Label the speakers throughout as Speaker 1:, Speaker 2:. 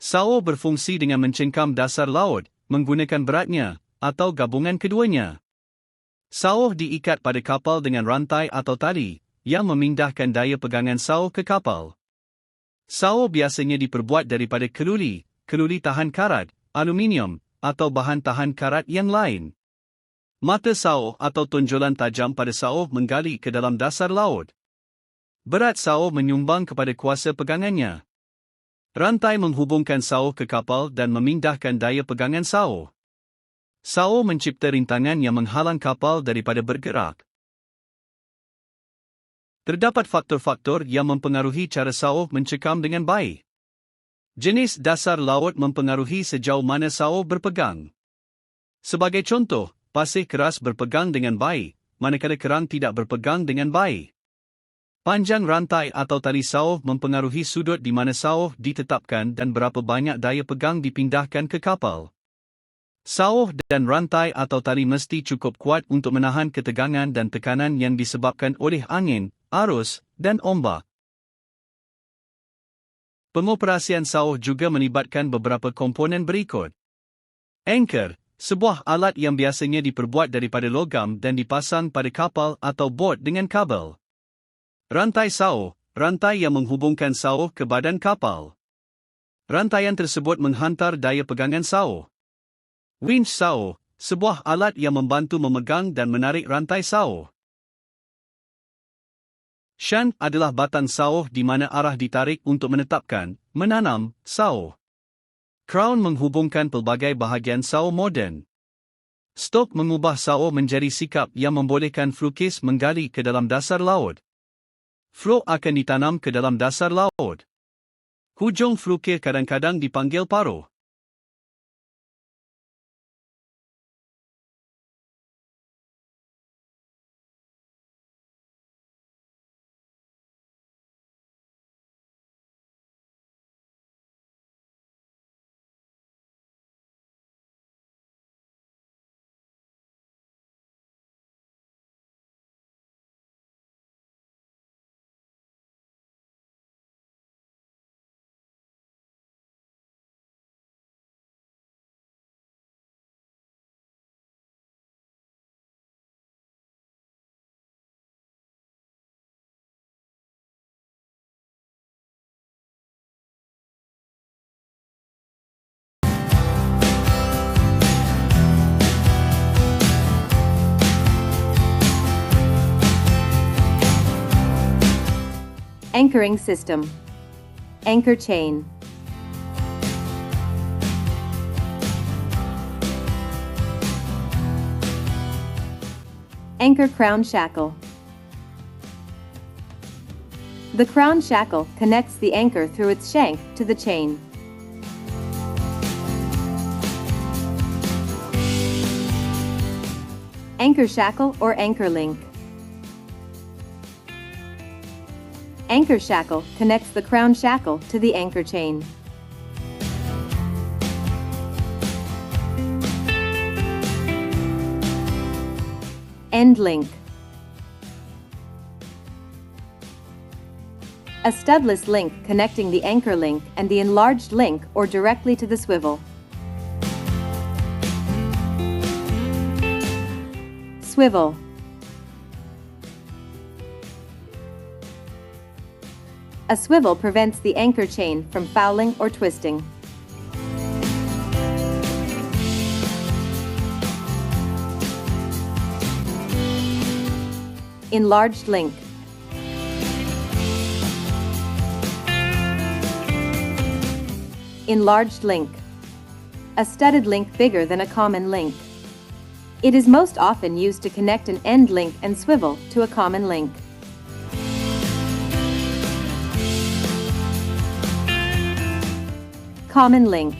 Speaker 1: Sauh berfungsi dengan mencengkam dasar laut, menggunakan beratnya, atau gabungan keduanya. Sauh diikat pada kapal dengan rantai atau tali, yang memindahkan daya pegangan sauh ke kapal. Sauh biasanya diperbuat daripada keluli tahan karat, aluminium, atau bahan tahan karat yang lain. Mata sauh atau tonjolan tajam pada sauh menggali ke dalam dasar laut. Berat sauh menyumbang kepada kuasa pegangannya. Rantai menghubungkan sauh ke kapal dan memindahkan daya pegangan sauh. Sauh mencipta rintangan yang menghalang kapal daripada bergerak. Terdapat faktor-faktor yang mempengaruhi cara sauh mencekam dengan baik. Jenis dasar laut mempengaruhi sejauh mana sauh berpegang. Sebagai contoh, pasir keras berpegang dengan baik, manakala kerang tidak berpegang dengan baik. Panjang rantai atau tali sauh mempengaruhi sudut di mana sauh ditetapkan dan berapa banyak daya pegang dipindahkan ke kapal. Sauh dan rantai atau tali mesti cukup kuat untuk menahan ketegangan dan tekanan yang disebabkan oleh angin, arus, dan ombak. Pengoperasian sauh juga melibatkan beberapa komponen berikut. Anchor, sebuah alat yang biasanya diperbuat daripada logam dan dipasang pada kapal atau bot dengan kabel. Rantai sauh, rantai yang menghubungkan sauh ke badan kapal. Rantaian tersebut menghantar daya pegangan sauh. Winch sauh, sebuah alat yang membantu memegang dan menarik rantai sauh. Shunt adalah batang sauh di mana arah ditarik untuk menetapkan, menanam, sauh. Crown menghubungkan pelbagai bahagian sauh moden. Stok mengubah sauh menjadi sikap yang membolehkan flukis menggali ke dalam dasar laut. Float akan ditanam ke dalam dasar laut. Hujung flukir kadang-kadang dipanggil paruh.
Speaker 2: Anchoring system. Anchor chain. Anchor crown shackle. The crown shackle connects the anchor through its shank to the chain. Anchor shackle or anchor link. Anchor shackle connects the crown shackle to the anchor chain. End link. A studless link connecting the anchor link and the enlarged link or directly to the swivel. Swivel. A swivel prevents the anchor chain from fouling or twisting. Enlarged link. Enlarged link. A studded link bigger than a common link. It is most often used to connect an end link and swivel to a common link. Common link.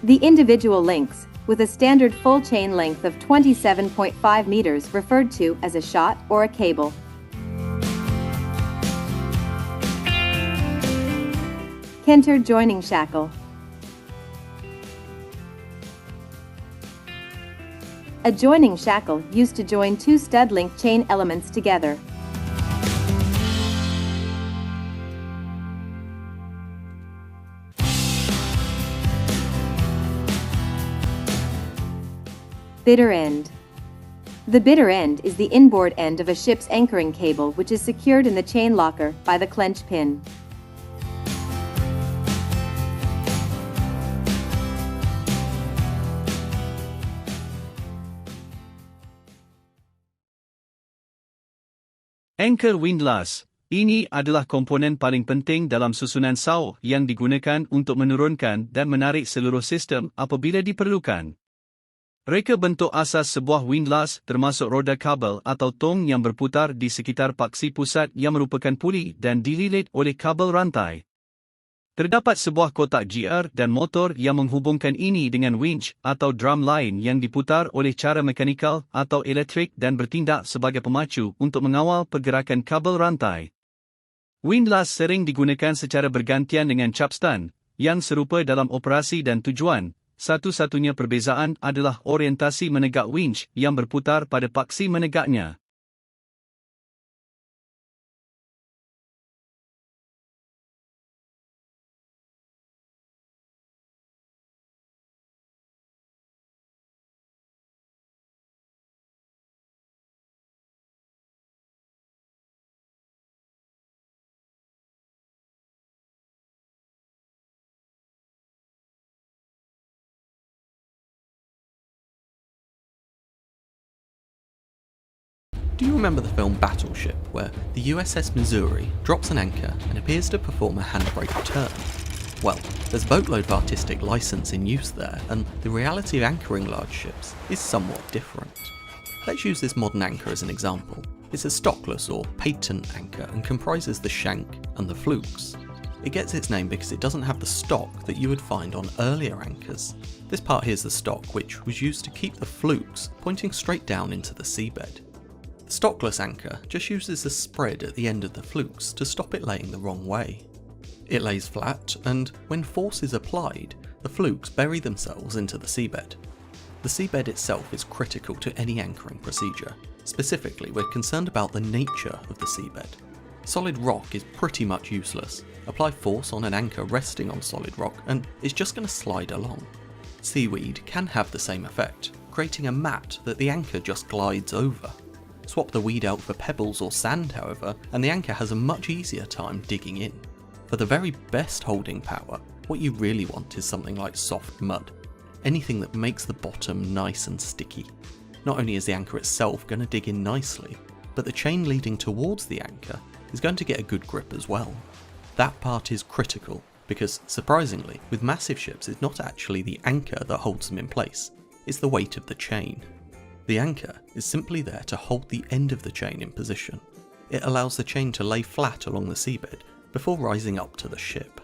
Speaker 2: The individual links, with a standard full chain length of 27.5 meters, referred to as a shot or a cable. Kenter joining shackle. A joining shackle used to join two stud link chain elements together. Bitter end. The bitter end is the inboard end of a ship's anchoring cable, which is secured in the chain locker by the clench pin.
Speaker 1: Anchor windlass. Ini adalah komponen paling penting dalam susunan Sauh yang digunakan untuk menurunkan dan menarik seluruh sistem apabila diperlukan. Reka bentuk asas sebuah windlass termasuk roda kabel atau tong yang berputar di sekitar paksi pusat yang merupakan puli dan dililit oleh kabel rantai. Terdapat sebuah kotak GR dan motor yang menghubungkan ini dengan winch atau drum lain yang diputar oleh cara mekanikal atau elektrik dan bertindak sebagai pemacu untuk mengawal pergerakan kabel rantai. Windlass sering digunakan secara bergantian dengan capstan, yang serupa dalam operasi dan tujuan. Satu-satunya perbezaan adalah orientasi menegak winch yang berputar pada paksi menegaknya.
Speaker 3: Do you remember the film Battleship, where the USS Missouri drops an anchor and appears to perform a handbrake turn? Well, there's a boatload of artistic license in use there, and the reality of anchoring large ships is somewhat different. Let's use this modern anchor as an example. It's a stockless or patent anchor and comprises the shank and the flukes. It gets its name because it doesn't have the stock that you would find on earlier anchors. This part here is the stock, which was used to keep the flukes pointing straight down into the seabed. The stockless anchor just uses a spread at the end of the flukes to stop it laying the wrong way. It lays flat, and when force is applied, the flukes bury themselves into the seabed. The seabed itself is critical to any anchoring procedure. Specifically, we're concerned about the nature of the seabed. Solid rock is pretty much useless. Apply force on an anchor resting on solid rock and it's just going to slide along. Seaweed can have the same effect, creating a mat that the anchor just glides over. Swap the weed out for pebbles or sand, however, and the anchor has a much easier time digging in. For the very best holding power, what you really want is something like soft mud. Anything that makes the bottom nice and sticky. Not only is the anchor itself going to dig in nicely, but the chain leading towards the anchor is going to get a good grip as well. That part is critical, because surprisingly, with massive ships it's not actually the anchor that holds them in place, it's the weight of the chain. The anchor is simply there to hold the end of the chain in position. It allows the chain to lay flat along the seabed before rising up to the ship.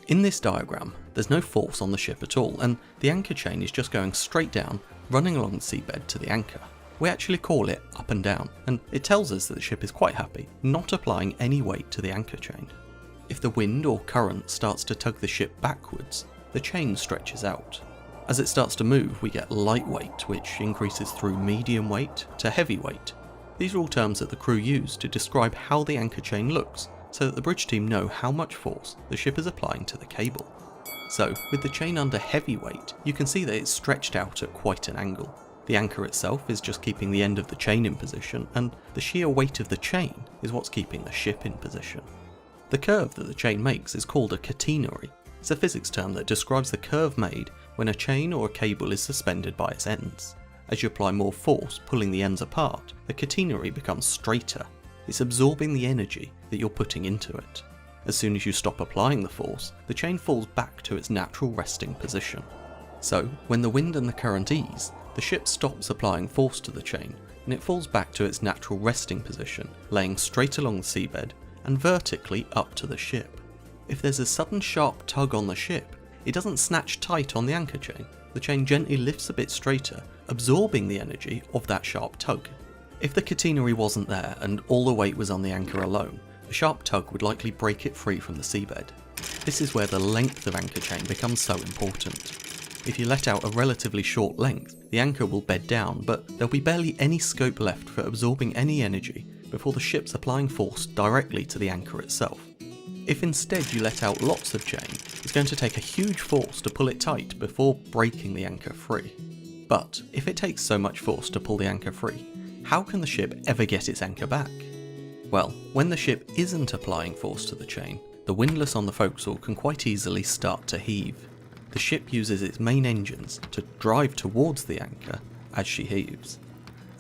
Speaker 3: In this diagram, there's no force on the ship at all, and the anchor chain is just going straight down, running along the seabed to the anchor. We actually call it up and down, and it tells us that the ship is quite happy, not applying any weight to the anchor chain. If the wind or current starts to tug the ship backwards, the chain stretches out. As it starts to move, we get light weight, which increases through medium weight to heavy weight. These are all terms that the crew use to describe how the anchor chain looks, so that the bridge team know how much force the ship is applying to the cable. So, with the chain under heavy weight, you can see that it's stretched out at quite an angle. The anchor itself is just keeping the end of the chain in position, and the sheer weight of the chain is what's keeping the ship in position. The curve that the chain makes is called a catenary. It's a physics term that describes the curve made when a chain or a cable is suspended by its ends. As you apply more force pulling the ends apart, the catenary becomes straighter. It's absorbing the energy that you're putting into it. As soon as you stop applying the force, the chain falls back to its natural resting position. So, when the wind and the current ease, the ship stops applying force to the chain, and it falls back to its natural resting position, laying straight along the seabed and vertically up to the ship. If there's a sudden sharp tug on the ship, it doesn't snatch tight on the anchor chain. The chain gently lifts a bit straighter, absorbing the energy of that sharp tug. If the catenary wasn't there and all the weight was on the anchor alone, a sharp tug would likely break it free from the seabed. This is where the length of anchor chain becomes so important. If you let out a relatively short length, the anchor will bed down, but there'll be barely any scope left for absorbing any energy before the ship's applying force directly to the anchor itself. If instead you let out lots of chain, it's going to take a huge force to pull it tight before breaking the anchor free. But if it takes so much force to pull the anchor free, how can the ship ever get its anchor back? Well, when the ship isn't applying force to the chain, the windlass on the forecastle can quite easily start to heave. The ship uses its main engines to drive towards the anchor as she heaves.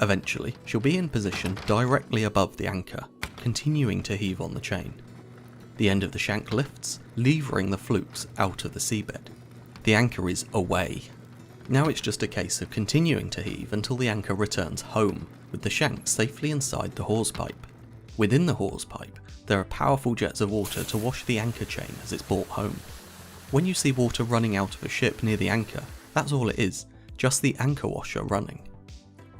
Speaker 3: Eventually, she'll be in position directly above the anchor, continuing to heave on the chain. The end of the shank lifts, levering the flukes out of the seabed. The anchor is away. Now it's just a case of continuing to heave until the anchor returns home, with the shank safely inside the hawse pipe. Within the hawse pipe, there are powerful jets of water to wash the anchor chain as it's brought home. When you see water running out of a ship near the anchor, that's all it is, just the anchor washer running.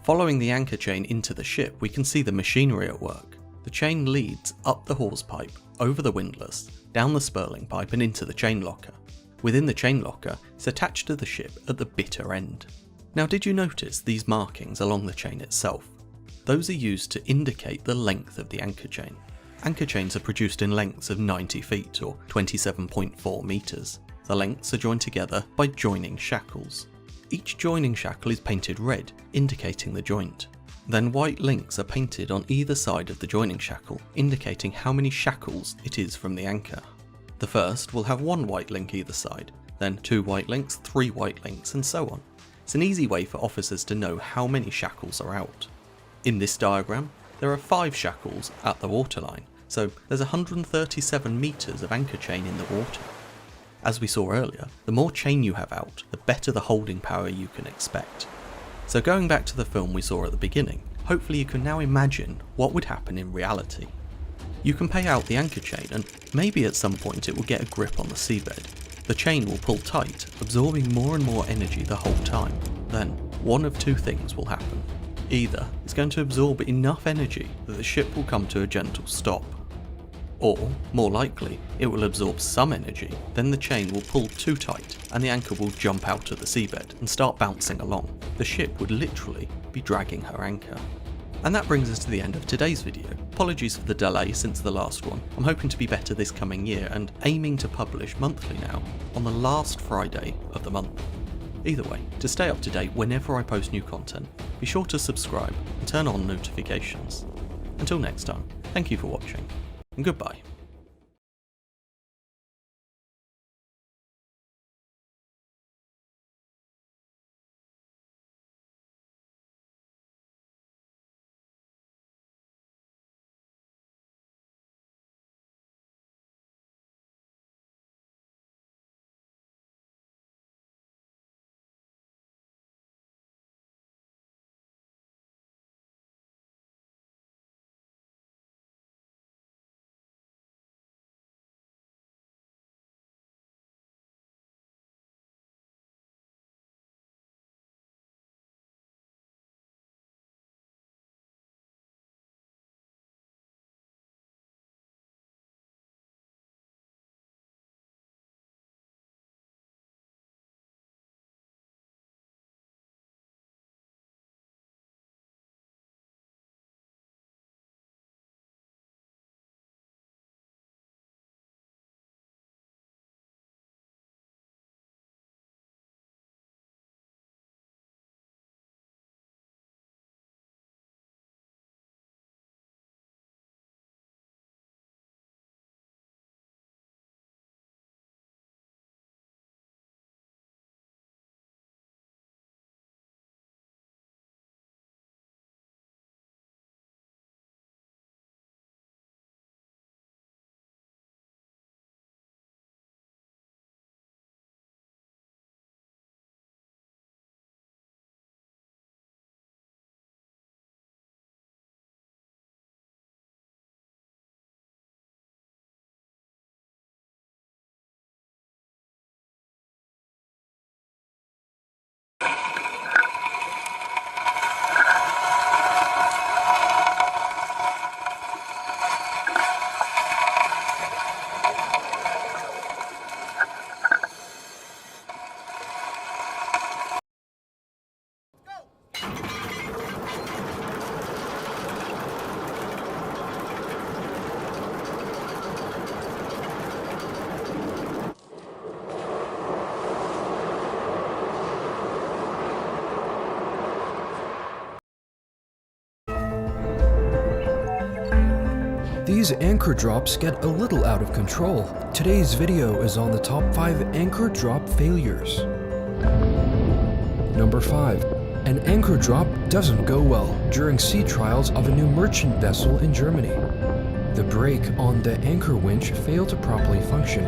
Speaker 3: Following the anchor chain into the ship, we can see the machinery at work. The chain leads up the hawse pipe, over the windlass, down the spurling pipe and into the chain locker. Within the chain locker, it's attached to the ship at the bitter end. Now, did you notice these markings along the chain itself? Those are used to indicate the length of the anchor chain. Anchor chains are produced in lengths of 90 feet or 27.4 meters. The lengths are joined together by joining shackles. Each joining shackle is painted red, indicating the joint. Then white links are painted on either side of the joining shackle, indicating how many shackles it is from the anchor. The first will have one white link either side, then 2 white links, 3 white links, and so on. It's an easy way for officers to know how many shackles are out. In this diagram, there are 5 shackles at the waterline, so there's 137 meters of anchor chain in the water. As we saw earlier, the more chain you have out, the better the holding power you can expect. So going back to the film we saw at the beginning, hopefully you can now imagine what would happen in reality. You can pay out the anchor chain and maybe at some point it will get a grip on the seabed. The chain will pull tight, absorbing more and more energy the whole time. Then, one of 2 things will happen. Either it's going to absorb enough energy that the ship will come to a gentle stop. Or, more likely, it will absorb some energy, then the chain will pull too tight and the anchor will jump out of the seabed and start bouncing along. The ship would literally be dragging her anchor. And that brings us to the end of today's video. Apologies for the delay since the last one. I'm hoping to be better this coming year and aiming to publish monthly now on the last Friday of the month. Either way, to stay up to date whenever I post new content, be sure to subscribe and turn on notifications. Until next time, thank you for watching, and goodbye.
Speaker 4: These anchor drops get a little out of control. Today's video is on the top 5 anchor drop failures. Number 5. An anchor drop doesn't go well during sea trials of a new merchant vessel in Germany. The brake on the anchor winch failed to properly function.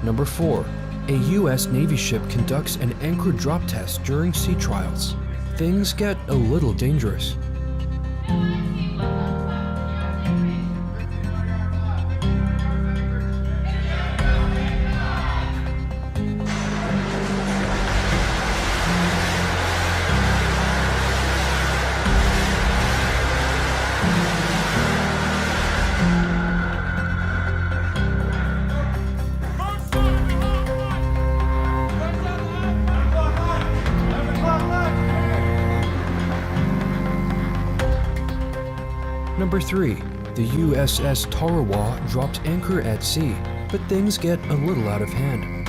Speaker 4: Number 4. A US Navy ship conducts an anchor drop test during sea trials. Things get a little dangerous. Number 3. The USS Tarawa drops anchor at sea, but things get a little out of hand.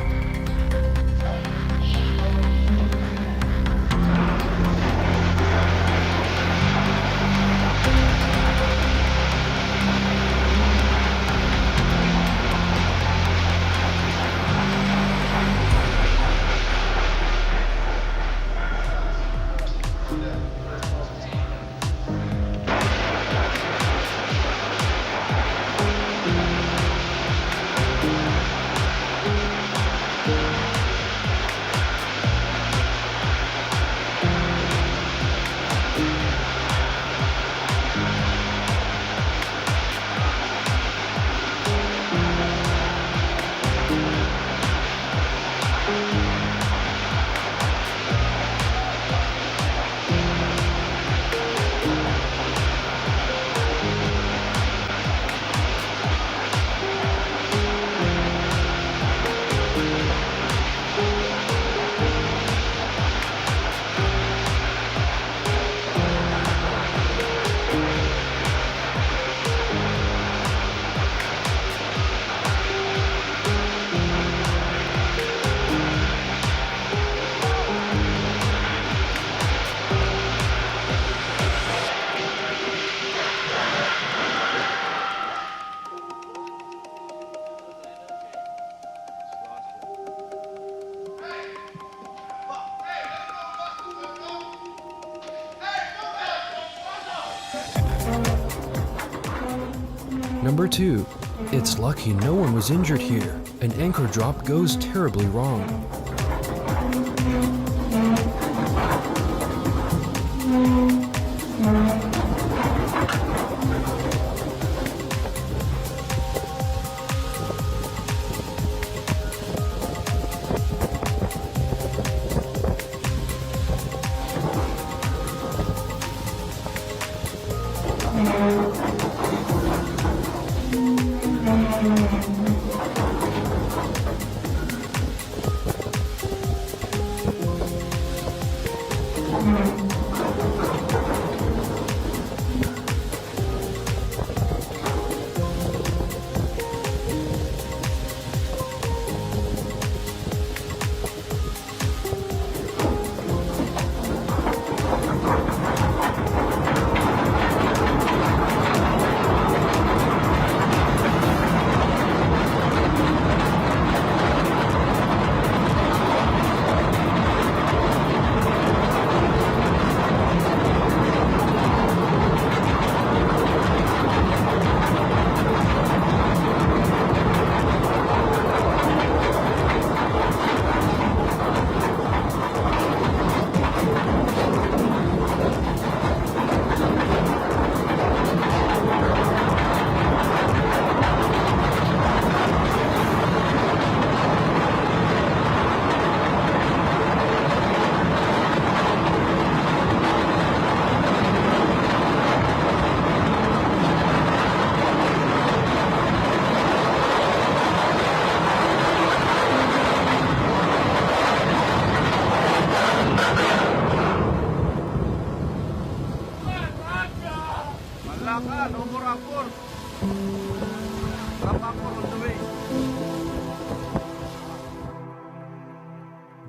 Speaker 4: Number 2. It's lucky no one was injured here. An anchor drop goes terribly wrong.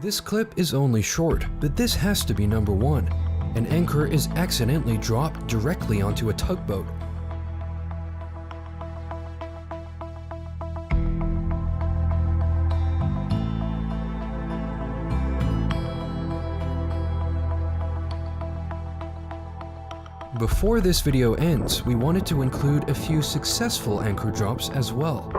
Speaker 4: This clip is only short, but this has to be number one. An anchor is accidentally dropped directly onto a tugboat. Before this video ends, we wanted to include a few successful anchor drops as well.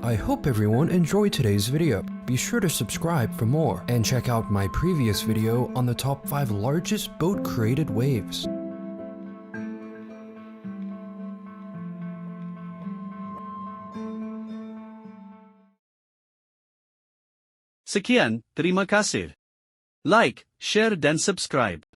Speaker 4: I hope everyone enjoyed today's video. Be sure to subscribe for more and check out my previous video on the top 5 largest boat-created waves.
Speaker 1: Sekian, terima kasih. Like, share dan subscribe.